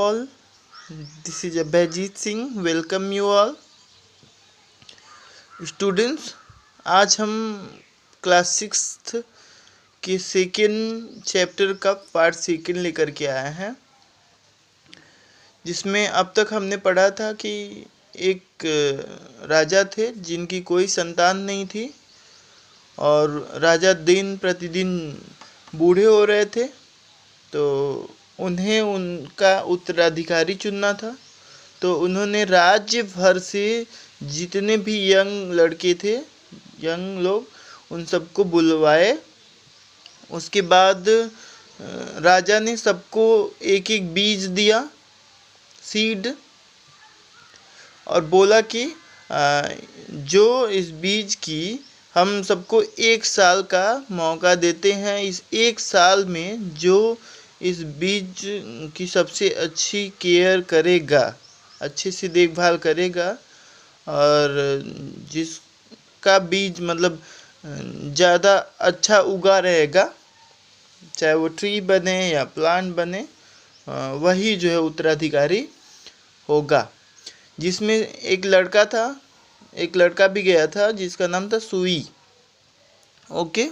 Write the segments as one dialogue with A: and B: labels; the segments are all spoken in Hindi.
A: all. This is Abhijit Singh. Welcome you all. Students, आज हम क्लास 6th के सेकेंड चैप्टर का पार्ट सेकेंड लेकर के आए हैं, जिसमें अब तक हमने पढ़ा था कि एक राजा थे जिनकी कोई संतान नहीं थी और राजा दिन प्रतिदिन बूढ़े हो रहे थे, तो उन्हें उनका उत्तराधिकारी चुनना था। तो उन्होंने राज्य भर से जितने भी यंग लड़के थे, यंग लोग, उन सबको बुलवाए। उसके बाद राजा ने सबको एक एक बीज दिया, सीड, और बोला कि जो इस बीज की हम सबको 1 साल का मौका देते हैं, इस 1 साल में जो इस बीज की सबसे अच्छी केयर करेगा, अच्छे से देखभाल करेगा, और जिसका बीज मतलब ज़्यादा अच्छा उगा रहेगा, चाहे वो ट्री बने या प्लांट बने, वही जो है उत्तराधिकारी होगा। जिसमें एक लड़का था, एक लड़का भी गया था जिसका नाम था सुई। ओके,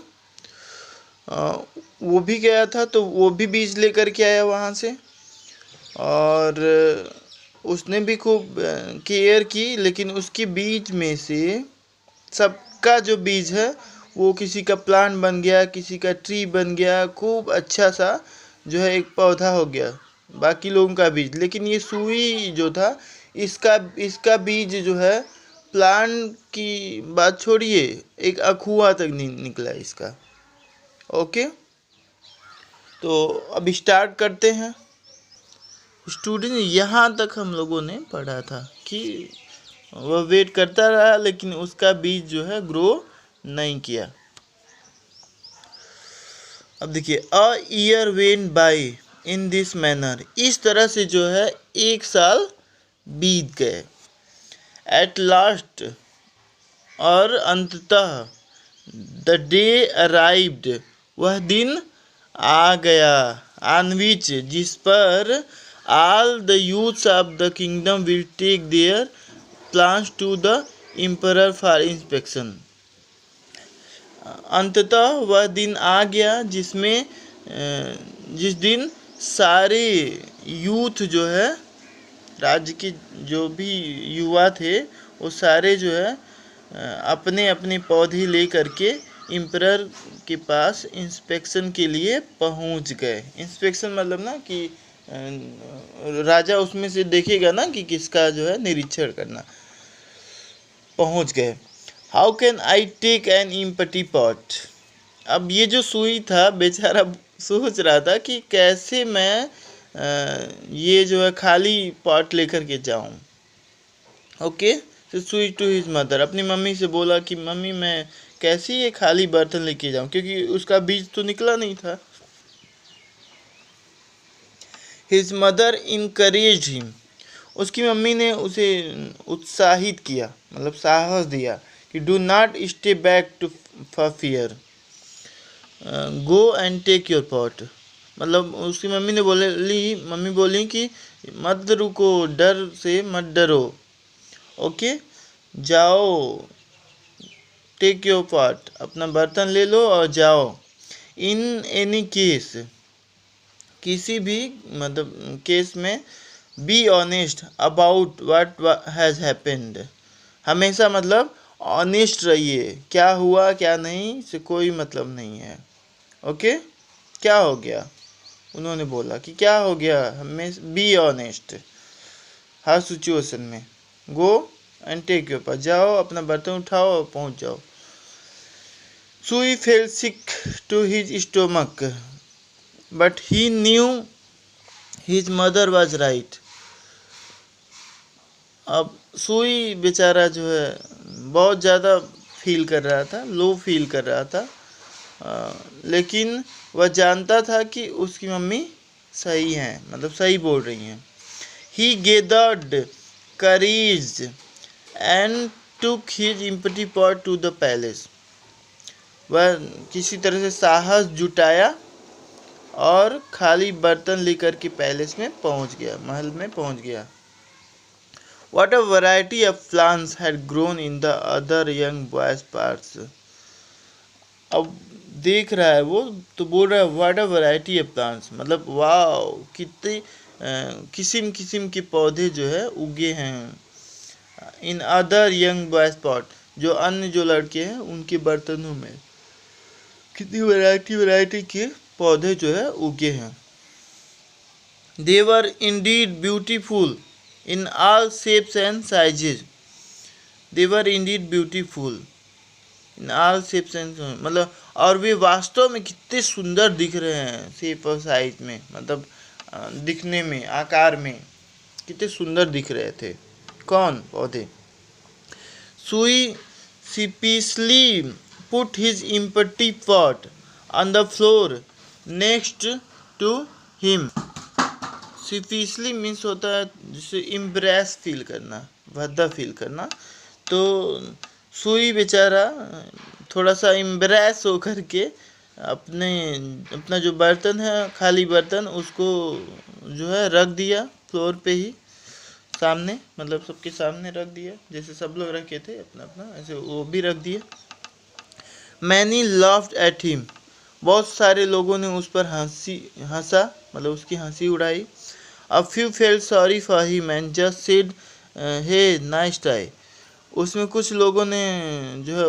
A: वो भी गया था, तो वो भी बीज लेकर के आया वहाँ से, और उसने भी खूब केयर की, लेकिन उसके बीज में से सबका जो बीज है वो किसी का प्लांट बन गया, किसी का ट्री बन गया, खूब अच्छा सा जो है एक पौधा हो गया बाकी लोगों का बीज। लेकिन ये सुई जो था, इसका बीज जो है, प्लांट की बात छोड़िए, एक अखुआ तक नहीं निकला इसका। ओके, तो अब स्टार्ट करते हैं। स्टूडेंट, यहाँ तक हम लोगों ने पढ़ा था कि वह वेट करता रहा, लेकिन उसका बीज जो है ग्रो नहीं किया। अब देखिए, a year went by in this manner, इस तरह से जो है 1 साल बीत गए। एट लास्ट, और अंततः, द डे अराइव्ड, वह दिन आ गया, ऑन विच, जिस पर all the youths of the kingdom will take their plans to the emperor for inspection. अंततः वह दिन आ गया जिसमें जिस दिन सारे यूथ जो है, राज्य के जो भी युवा थे, वो सारे जो है अपने अपने पौधे ले करके एम्परर के पास इंस्पेक्शन के लिए पहुंच गए। इंस्पेक्शन मतलब ना कि राजा उसमें से देखेगा ना कि किसका जो है निरीक्षण करना। पहुंच गए। How can I take an empty pot. अब ये जो सुई था बेचारा सोच रहा था कि कैसे मैं ये जो है खाली पॉट लेकर के जाऊं। ओके, तो सुई टू हिज मदर, अपनी मम्मी से बोला कि मम्मी मैं कैसे ये खाली बर्तन लेके जाऊं, क्योंकि उसका बीज तो निकला नहीं था। हिज मदर इनकरेज्ड हिम, उसकी मम्मी ने उसे उत्साहित किया, मतलब साहस दिया कि do not stay back to for fear, go and take your pot. मतलब उसकी मम्मी बोली कि मत रुको, डर से मत डरो। ओके, जाओ, टेक योर पॉट, अपना बर्तन ले लो और जाओ। इन एनी केस, किसी भी मतलब केस में, be honest about what has happened, हमेशा मतलब ऑनेस्ट रहिए, क्या हुआ क्या नहीं से कोई मतलब नहीं है। ओके, क्या हो गया, उन्होंने बोला कि क्या हो गया, हमें बी ऑनेस्ट हर सिचुएशन में। Go and take your pass, जाओ अपना बर्तन उठाओ और पहुंच जाओ। Sui felt sick to his stomach, but he knew his mother was right. अब सुई बेचारा जो है बहुत ज़्यादा फील कर रहा था, लो फील कर रहा था, लेकिन वह जानता था कि उसकी मम्मी सही हैं, मतलब सही बोल रही हैं। He gathered courage and took his empty pot to the palace, वह किसी तरह से साहस जुटाया और खाली बर्तन लेकर के पैलेस में पहुंच गया, महल में पहुंच गया। What a variety of plants had grown in the other young boy's parts. अब देख रहा है वो, तो बोल रहा है what a variety of plants, मतलब वाओ कितने किस्म किस्म के पौधे जो है उगे हैं। In other young boys pot, जो अन्य जो लड़के हैं उनके बर्तनों में कितनी वैरायटी के पौधे जो है उगे हैं। They were indeed beautiful in all shapes and sizes. They were indeed beautiful in all shapes and, मतलब और वे वास्तव में कितने सुंदर दिख रहे हैं, शेप और साइज में, मतलब दिखने में, आकार में कितने सुंदर दिख रहे थे। कौन? पौधे। सुई sheepishly put his empty pot on the floor next to him. sheepishly means होता है जिसे इम्प्रेस फील करना, भद्दा फील करना। तो सुई बेचारा थोड़ा सा इम्प्रेस होकर के अपना जो बर्तन है, खाली बर्तन, उसको जो है रख दिया फ्लोर पे ही, सामने, मतलब सबके सामने रख दिया, जैसे सब लोग रखे थे अपना अपना, ऐसे वो भी रख दिया। मैनी लाफ्ड एट हिम, बहुत सारे लोगों ने उस पर हंसा, मतलब उसकी हंसी उड़ाई। A few felt sorry for him and just said hey nice try. उसमें कुछ लोगों ने जो है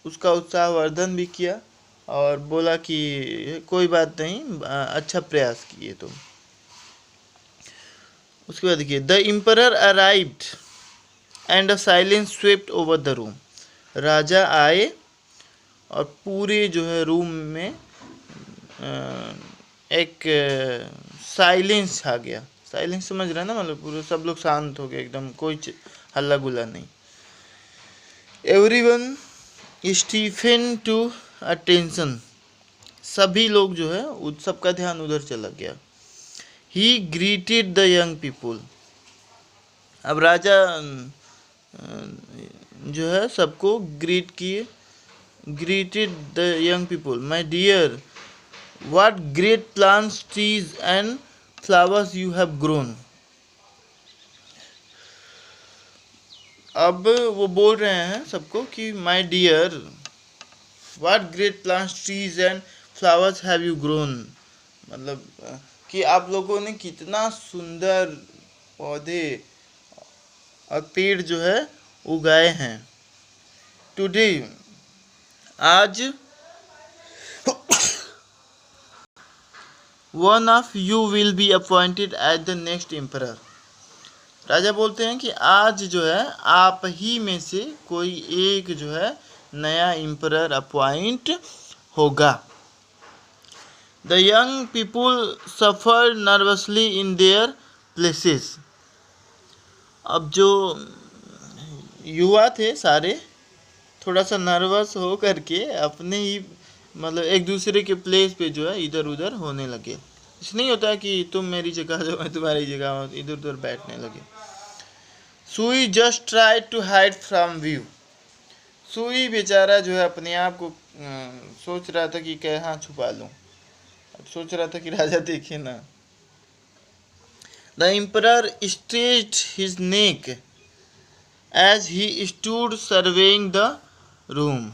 A: उसका उत्साहवर्धन भी किया और बोला कि कोई बात नहीं, अच्छा प्रयास किए तुम। उसके बाद देखिए, the emperor arrived and a silence swept over the room. राजा आए और पूरे जो है रूम में एक साइलेंस आ गया। साइलेंस समझ रहे हैं ना, मतलब पूरे सब लोग शांत हो गए एकदम, कोई हल्ला गुल्ला नहीं। एवरीवन स्टीफन टू अटेंशन, सभी लोग जो है सबका ध्यान उधर चला गया। He greeted the young people, अब राजा जो है सबको ग्रीट किए। Greeted the young people, my dear what great plants, trees and flowers you have grown. अब वो बोल रहे हैं सबको कि my dear what great plants, trees and flowers have you grown, मतलब कि आप लोगों ने कितना सुंदर पौधे और पेड़ जो है उगाए हैं। टुडे, आज, one of you will be appointed as the next emperor. राजा बोलते हैं कि आज जो है आप ही में से कोई एक जो है नया एम्परर अपॉइंट होगा। The young people suffer nervously in their places. अब जो युवा थे सारे थोड़ा सा नर्वस हो करके अपने ही, मतलब एक दूसरे के प्लेस पे जो है इधर उधर होने लगे। इसलिए नहीं होता कि तुम मेरी जगह जो मैं तुम्हारी जगह हूँ, इधर उधर बैठने लगे। Sui just try to hide from view. Sui बेचारा जो है अपने आप को सोच रहा था कि कहाँ छुपा लूँ, अब सोच रहा था कि राजा देखे ना। The emperor stretched his neck as he stood surveying the room.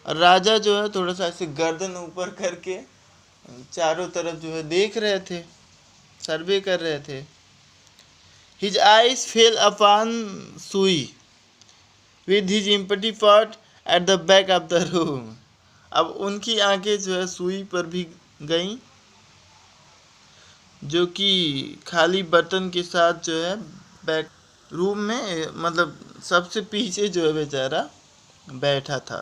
A: राजा जो है थोड़ा सा ऐसे गर्दन ऊपर करके चारों तरफ जो है देख रहे थे, सर्वे कर रहे थे। His eyes fell upon Sui with his empty pot at the back of the room. अब उनकी आंखें जो है सुई पर भी गईं, जो कि खाली बर्तन के साथ जो है बैक रूम में, मतलब सबसे पीछे जो है बेचारा बैठा था।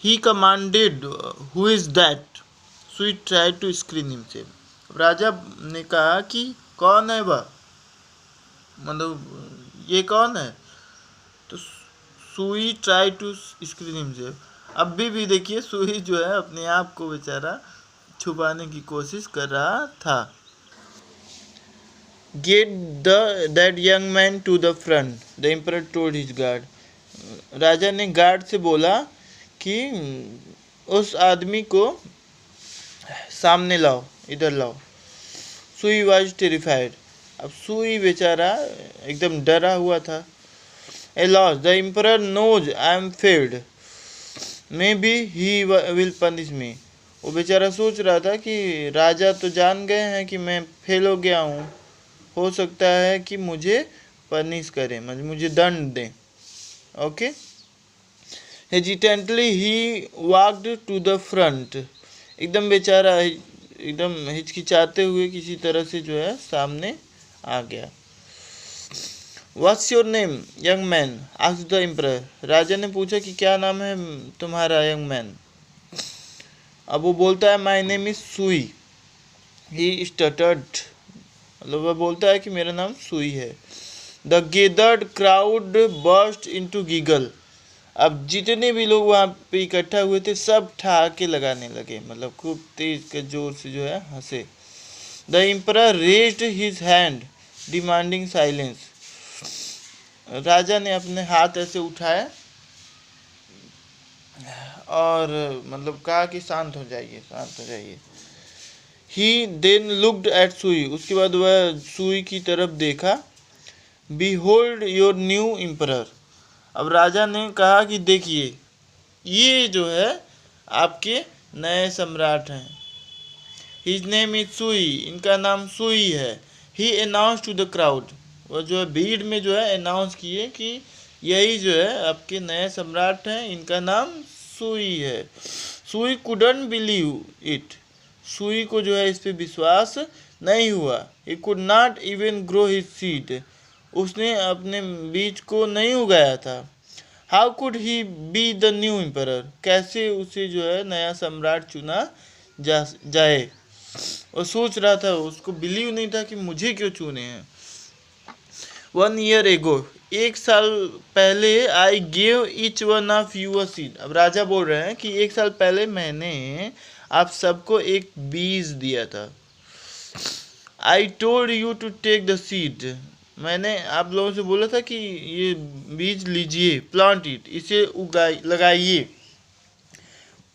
A: He commanded, who is that? Sui tried to screen himself. राजा ने कहा कि कौन है वह, मतलब ये कौन है। तो सुई ट्राई टू स्क्रीन हिमसेल्फ। अब भी देखिए सुई जो है अपने आप को बेचारा छुपाने की कोशिश कर रहा था। Get that young man to the front, the emperor told his guard. राजा ने गार्ड से बोला कि उस आदमी को सामने लाओ, इधर लाओ। सुई वॉज टेरिफाइड। अब सुई बेचारा एकदम डरा हुआ था। Alas the emperor knows I am failed, maybe he will punish me. वो बेचारा सोच रहा था कि राजा तो जान गए हैं कि मैं फेल हो गया हूँ, हो सकता है कि मुझे पनिश करें, मुझे दंड दें। Okay. Hesitantly he walked to the front. एकदम बेचारा एकदम हिचकिचाते हुए किसी तरह से जो है सामने आ गया। What's your name young man, asked the emperor. राजा ने पूछा कि क्या नाम है तुम्हारा यंग मैन। अब वो बोलता है माय नेम इज सुई। ही स्टटर्ड, मतलब वह बोलता है कि मेरा नाम सुई है। The gathered crowd burst into giggle. अब जितने भी लोग वहाँ पे इकट्ठा हुए थे सब ठहाके लगाने लगे, मतलब खूब तेज के जोर से जो है हंसे। The emperor raised his hand demanding silence. राजा ने अपने हाथ ऐसे उठाए और मतलब कहा कि शांत हो जाइए, शांत हो जाइए। ही देन लुक्ड एट सुई। उसके बाद वह सुई की तरफ देखा। Behold your new emperor. अब राजा ने कहा कि देखिए ये जो है आपके नए सम्राट हैं। हिज नेम इज सुई, इनका नाम सुई है। ही अनाउंस टू द क्राउड। वह जो है भीड़ में जो है अनाउंस किए कि यही जो है आपके नए सम्राट हैं, इनका नाम सुई है। सुई कुडंट बिलीव इट। सुई को जो है इस पे विश्वास नहीं हुआ। He could not even grow his seed. उसने अपने बीज को नहीं उगाया था। How could he be the new emperor. कैसे उसे जो है नया सम्राट चुना जाए। और सोच रहा था, उसको बिलीव नहीं था कि मुझे क्यों चुने हैं। 1 year ago, 1 साल पहले I gave each one of you a seed. अब राजा बोल रहे हैं कि 1 साल पहले मैंने आप सबको एक बीज दिया था। I told you to take the seed. मैंने आप लोगों से बोला था कि ये बीज लीजिए, प्लांट इट, इसे उगाइए, लगाइए,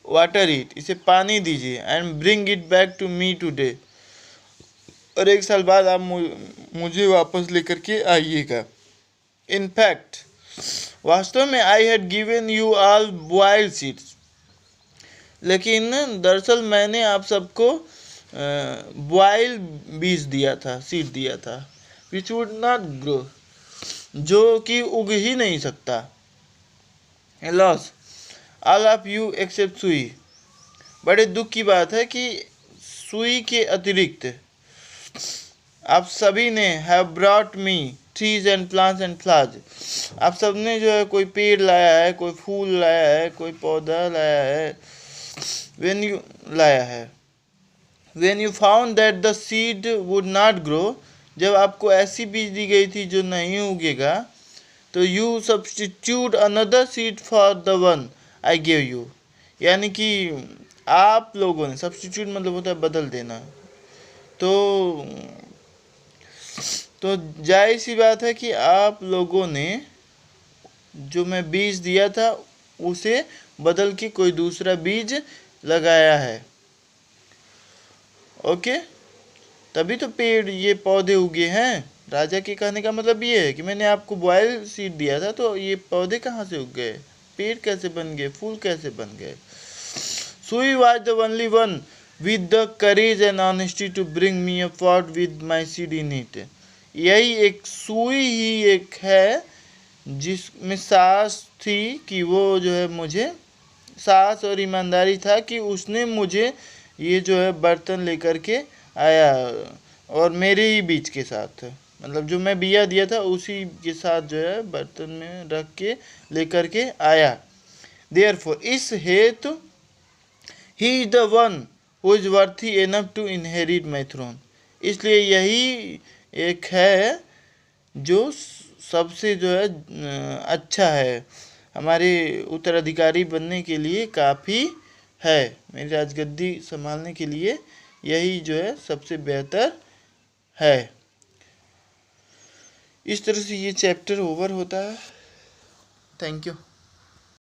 A: वाटर इट, इसे पानी दीजिए, and bring it back to me today. और 1 साल बाद आप मुझे वापस लेकर के आइएगा। इनफैक्ट वास्तव में I had given you all boiled seeds. लेकिन दरअसल मैंने आप सबको बॉइल बीज दिया था, सीड दिया था। विच वुड नॉट ग्रो, जो कि उग ही नहीं सकता। Loss all of you except Sui. बड़े दुख की बात है कि सुई के अतिरिक्त आप सभी ने have brought me trees and plants and flowers. आप सब ने जो है कोई पेड़ लाया है, कोई फूल लाया है, कोई पौधा लाया है। व्हेन यू लाया है, when you found that the seed would not grow. जब आपको ऐसी बीज दी गई थी जो नहीं उगेगा, तो you substitute another seed for the one I give you. यानी कि आप लोगों ने, सब्स्टिट्यूट मतलब होता है बदल देना, तो जाहिर सी बात है कि आप लोगों ने जो मैं बीज दिया था उसे बदल के कोई दूसरा बीज लगाया है। ओके, तभी तो पेड़, ये पौधे उगे हैं। राजा के कहने का मतलब ये है कि मैंने आपको बॉयल सीड दिया था, तो ये पौधे कहाँ से उग गए, पेड़ कैसे बन गए, फूल कैसे बन गए। Sui was the only one with the courage and honesty to bring me a pot with my seed in it. यही एक सुई ही एक है जिसमें साहस थी कि वो जो है मुझे, साहस और ईमानदारी था कि उसने मुझे ये जो है बर्तन लेकर के आया, और मेरे ही बीज के साथ, मतलब जो मैं बिया दिया था उसी के साथ जो है बर्तन में रख के लेकर के आया। देयरफॉर, इस हेतु, he is the one who is worthy enough to inherit my throne. इसलिए यही एक है जो सबसे जो है अच्छा है, हमारे उत्तराधिकारी बनने के लिए काफ़ी है, मेरी राजगद्दी संभालने के लिए यही जो है सबसे बेहतर है। इस तरह से ये चैप्टर ओवर होता है। Thank you.